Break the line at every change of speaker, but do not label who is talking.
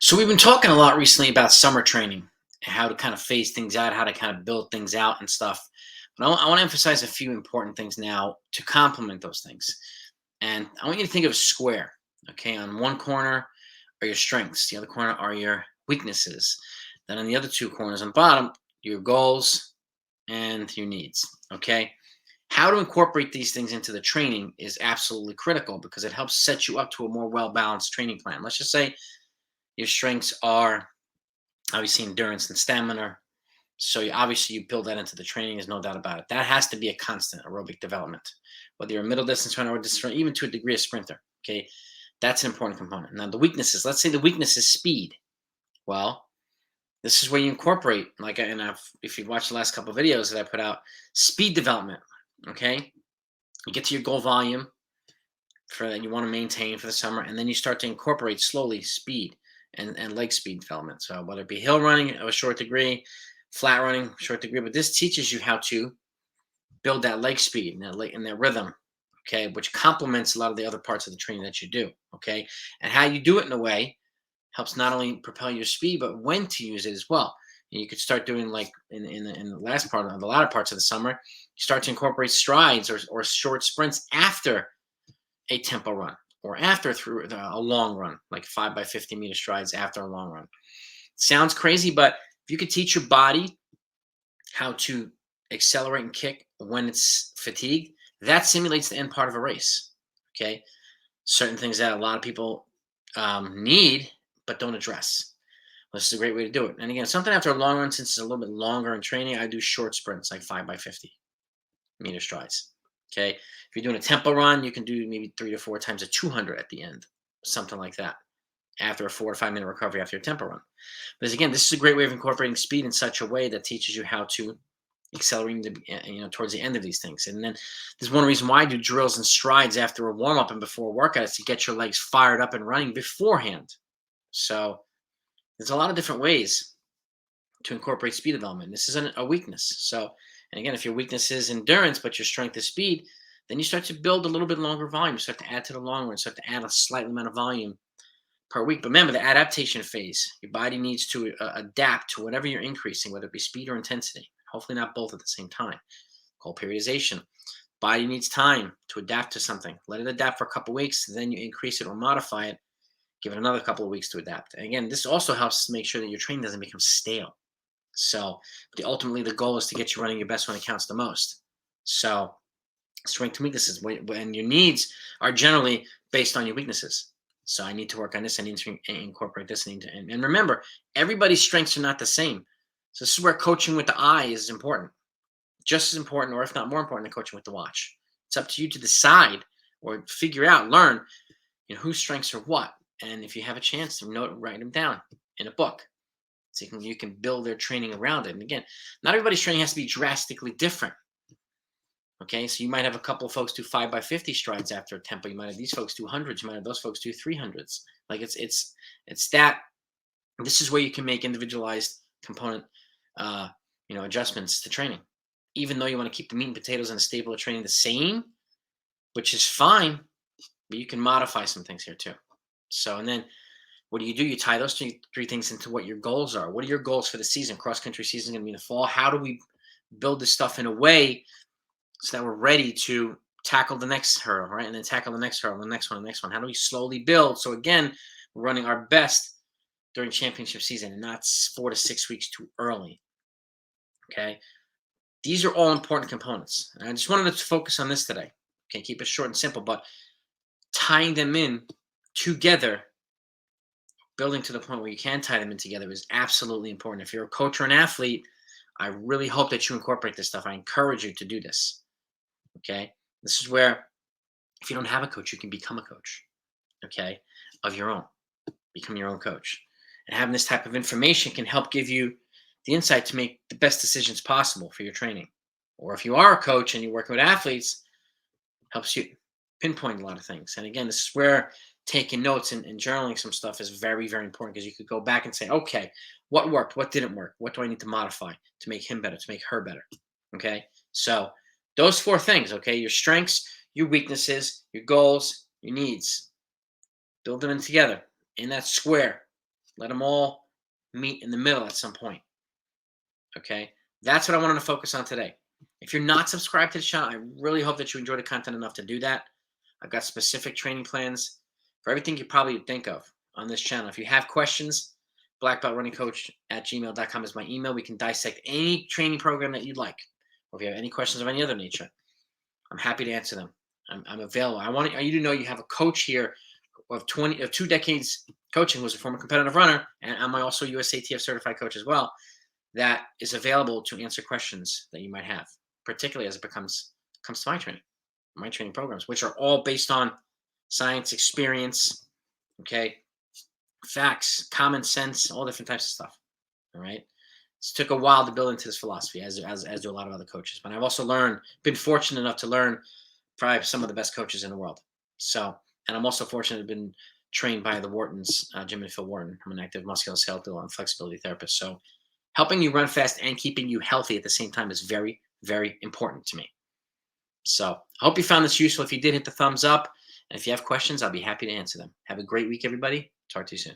So we've been talking a lot recently about summer training and how to kind of phase things out, how to kind of build things out and stuff. But I want to emphasize a few important things now to complement those things. And I want you to think of a square. Okay, on one corner are your strengths, the other corner are your weaknesses. Then on the other two corners on the bottom, your goals and your needs. Okay, how to incorporate these things into the training is absolutely critical because it helps set you up to a more well balanced training plan. Let's just say your strengths are obviously endurance and stamina. So obviously you build that into the training. There's no doubt about it. That has to be a constant aerobic development, whether you're a middle distance runner or distance runner, even to a degree a sprinter. Okay, that's an important component. Now the weaknesses. Let's say the weakness is speed. Well, this is where you incorporate, if you've watched the last couple of videos that I put out, speed development. Okay, you get to your goal volume for that you want to maintain for the summer, and then you start to incorporate slowly speed and leg speed development. So whether it be hill running of a short degree, flat running short degree, but this teaches you how to build that leg speed and that rhythm, okay, which complements a lot of the other parts of the training that you do, okay, and how you do it in a way helps not only propel your speed but when to use it as well. And you could start doing like in the last part of the latter parts of the summer, you start to incorporate strides or short sprints after a tempo run or after through a long run, like 5 by 50 meter strides after a long run. Sounds crazy, but if you could teach your body how to accelerate and kick when it's fatigued, that simulates the end part of a race. Okay, certain things that a lot of people need but don't address. This is a great way to do it. And again, something after a long run, since it's a little bit longer in training, I do short sprints like 5 by 50 meter strides. Okay. If you're doing a tempo run, you can do maybe 3 to 4 times a 200 at the end, something like that, after a 4 to 5 minute recovery after your tempo run. But again, this is a great way of incorporating speed in such a way that teaches you how to accelerate towards the end of these things. And then there's one reason why I do drills and strides after a warm up and before a workout is to get your legs fired up and running beforehand. So there's a lot of different ways to incorporate speed development. This isn't a weakness. So, and again, if your weakness is endurance, but your strength is speed, then you start to build a little bit longer volume. You start to add to the long run, start to add a slight amount of volume per week. But remember the adaptation phase. Your body needs to adapt to whatever you're increasing, whether it be speed or intensity. Hopefully not both at the same time. Called periodization. Body needs time to adapt to something. Let it adapt for a couple weeks, then you increase it or modify it. Give it another couple of weeks to adapt. And again, this also helps make sure that your training doesn't become stale. So ultimately the goal is to get you running your best when it counts the most. So strength and weaknesses, when your needs are generally based on your weaknesses. So I need to work on this. I need to incorporate this. And remember, everybody's strengths are not the same. So this is where coaching with the eye is important, just as important, or if not more important, than coaching with the watch. It's up to you to decide or figure out, learn, whose strengths are what. And if you have a chance to write them down in a book. So you can build their training around it. And again, not everybody's training has to be drastically different. Okay, so you might have a couple of folks do 5 by 50 strides after a tempo. You might have these folks do hundreds. You might have those folks do 300s. Like it's that. This is where you can make individualized component, adjustments to training. Even though you want to keep the meat and potatoes and the staple of training the same, which is fine, but you can modify some things here too. So, and then what do? You tie those three things into what your goals are. What are your goals for the season? Cross country season is going to be in the fall. How do we build this stuff in a way so that we're ready to tackle the next hurdle, right? And then tackle the next hurdle, the next one, the next one. How do we slowly build? So again, we're running our best during championship season and not 4 to 6 weeks too early. Okay. These are all important components. And I just wanted to focus on this today. Okay. Keep it short and simple, but tying them in together, building to the point where you can tie them in together is absolutely important. If you're a coach or an athlete, I really hope that you incorporate this stuff. I encourage you to do this. Okay. This is where, if you don't have a coach, you can become a coach. Okay. Of your own. Become your own coach. And having this type of information can help give you the insight to make the best decisions possible for your training. Or if you are a coach and you're working with athletes, helps you pinpoint a lot of things. And again, this is where taking notes and journaling some stuff is very, very important, because you could go back and say, okay, what worked? What didn't work? What do I need to modify to make him better, to make her better? Okay. So those 4 things, okay, your strengths, your weaknesses, your goals, your needs, build them in together in that square. Let them all meet in the middle at some point. Okay. That's what I wanted to focus on today. If you're not subscribed to the channel, I really hope that you enjoy the content enough to do that. I've got specific training plans for everything you probably would think of on this channel. If you have questions, blackbeltrunningcoach@gmail.com is my email. We can dissect any training program that you'd like. Or if you have any questions of any other nature, I'm happy to answer them. I'm available. I want you to know you have a coach here of 2 decades coaching, who's a former competitive runner, and I'm also USATF certified coach as well, that is available to answer questions that you might have, particularly as it comes to my training programs, which are all based on science, experience, okay, facts, common sense, all different types of stuff. All right. It took a while to build into this philosophy, as do a lot of other coaches. But I've also been fortunate enough to learn probably some of the best coaches in the world. So, and I'm also fortunate to have been trained by the Whartons, Jim and Phil Wharton. I'm an active musculoskeletal and flexibility therapist. So, helping you run fast and keeping you healthy at the same time is very, very important to me. So, I hope you found this useful. If you did, hit the thumbs up. And if you have questions, I'll be happy to answer them. Have a great week, everybody. Talk to you soon.